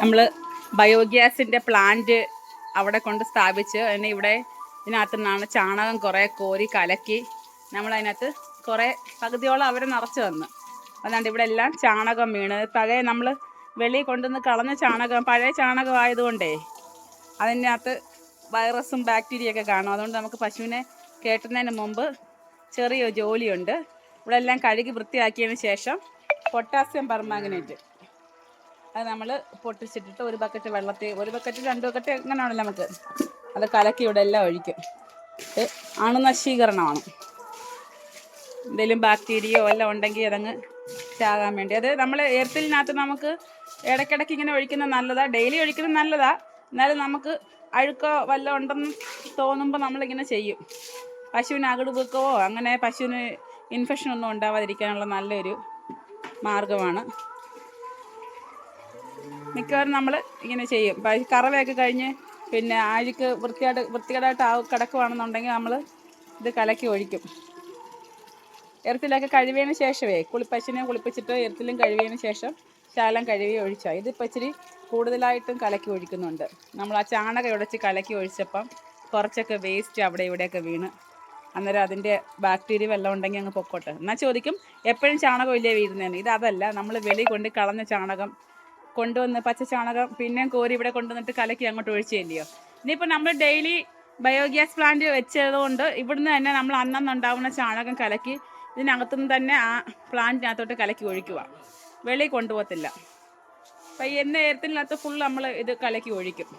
നമ്മൾ ബയോഗ്യാസിൻ്റെ പ്ലാന്റ് അവിടെ കൊണ്ട് സ്ഥാപിച്ച് അതിന് ഇവിടെ ഇതിനകത്തു നിന്നാണ് ചാണകം കുറേ കോരി കലക്കി നമ്മളതിനകത്ത് കുറേ പകുതിയോളം അവർ നിറച്ച് തന്നു. അതുകൊണ്ട് ഇവിടെ എല്ലാം ചാണകം വീണ് പഴയ നമ്മൾ വെളിയിൽ കൊണ്ടുവന്ന് കളഞ്ഞ ചാണകം പഴയ ചാണകം ആയതുകൊണ്ടേ അതിനകത്ത് വൈറസും ബാക്ടീരിയയൊക്കെ കാണും. അതുകൊണ്ട് നമുക്ക് പശുവിനെ കയറ്റുന്നതിന് മുമ്പ് ചെറിയൊരു ജോലിയുണ്ട്. ഇവിടെ എല്ലാം കഴുകി വൃത്തിയാക്കിയതിന് ശേഷം പൊട്ടാസ്യം പെർമാംഗനേറ്റ് അത് നമ്മൾ പൊട്ടിച്ചിട്ടിട്ട് ഒരു ബക്കറ്റ് വെള്ളത്തിൽ, ഒരു ബക്കറ്റ് 2 ബക്കറ്റ് എങ്ങനെയാണല്ലോ നമുക്ക് അത് കലക്കി ഇവിടെ എല്ലാം ഒഴിക്കും. അണുനശീകരണമാണ്. എന്തെങ്കിലും ബാക്ടീരിയയോ എല്ലാം ഉണ്ടെങ്കിൽ അതങ്ങ് ചാകാൻ വേണ്ടി. അത് നമ്മൾ എർത്തിലിനകത്ത് നമുക്ക് ഇടയ്ക്കിടയ്ക്ക് ഇങ്ങനെ ഒഴിക്കുന്നത് നല്ലതാണ്, ഡെയിലി ഒഴിക്കുന്നത് നല്ലതാണ്. എന്നാലും നമുക്ക് അഴുക്കോ വല്ലതും ഉണ്ടെന്ന് തോന്നുമ്പോൾ നമ്മളിങ്ങനെ ചെയ്യും. പശുവിന് അകിട് വീക്കവോ അങ്ങനെ പശുവിന് ഇൻഫെക്ഷനൊന്നും ഉണ്ടാവാതിരിക്കാനുള്ള നല്ലൊരു മാർഗമാണ്. മിക്കവാറും നമ്മൾ ഇങ്ങനെ ചെയ്യും. കറവയൊക്കെ കഴിഞ്ഞ് പിന്നെ അഴുക്ക് വൃത്തികേടായിട്ട് കിടക്കുവാണെന്നുണ്ടെങ്കിൽ നമ്മൾ ഇത് കലക്കി ഒഴിക്കും. എർത്തിലൊക്കെ കഴുകിയതിന് ശേഷമേ പശുവിനെ കുളിപ്പിച്ചിട്ട് എർത്തിലും കഴുകിയതിന് ശേഷം ശാലം കഴുകി ഒഴിച്ചാൽ ഇതിപ്പോൾ ഇച്ചിരി കൂടുതലായിട്ടും കലക്കി ഒഴിക്കുന്നുണ്ട്. നമ്മൾ ആ ചാണകം ഉടച്ച് കലക്കി ഒഴിച്ചപ്പം കുറച്ചൊക്കെ വേസ്റ്റ് അവിടെ ഇവിടെയൊക്കെ വീണ് അന്നേരം അതിൻ്റെ ബാക്ടീരിയ വല്ലതും ഉണ്ടെങ്കിൽ അങ്ങ് പൊക്കോട്ടെ. എന്നാൽ ചോദിക്കും എപ്പോഴും ചാണകം ഇല്ലേ വീഴുന്നതെന്ന്. ഇതല്ല, നമ്മൾ വെളി കൊണ്ട് കളഞ്ഞ ചാണകം കൊണ്ടുവന്ന് പച്ച ചാണകം പിന്നെയും കോരി ഇവിടെ കൊണ്ടുവന്നിട്ട് കലക്കി അങ്ങോട്ട് ഒഴിച്ചില്ലയോ. ഇനിയിപ്പോൾ നമ്മൾ ഡെയിലി ബയോഗ്യാസ് പ്ലാന്റ് വെച്ചതുകൊണ്ട് ഇവിടുന്ന് തന്നെ നമ്മൾ അന്നുണ്ടാവുന്ന ചാണകം കലക്കി ഇതിനകത്തുനിന്ന് തന്നെ ആ പ്ലാന്റിനകത്തോട്ട് കലക്കി ഒഴിക്കുക, വെളിയിൽ കൊണ്ടുപോകത്തില്ല. അപ്പം ഈ എന്ന എർത്തിനകത്ത് ഫുൾ നമ്മൾ ഇത് കലക്കി ഒഴിക്കും.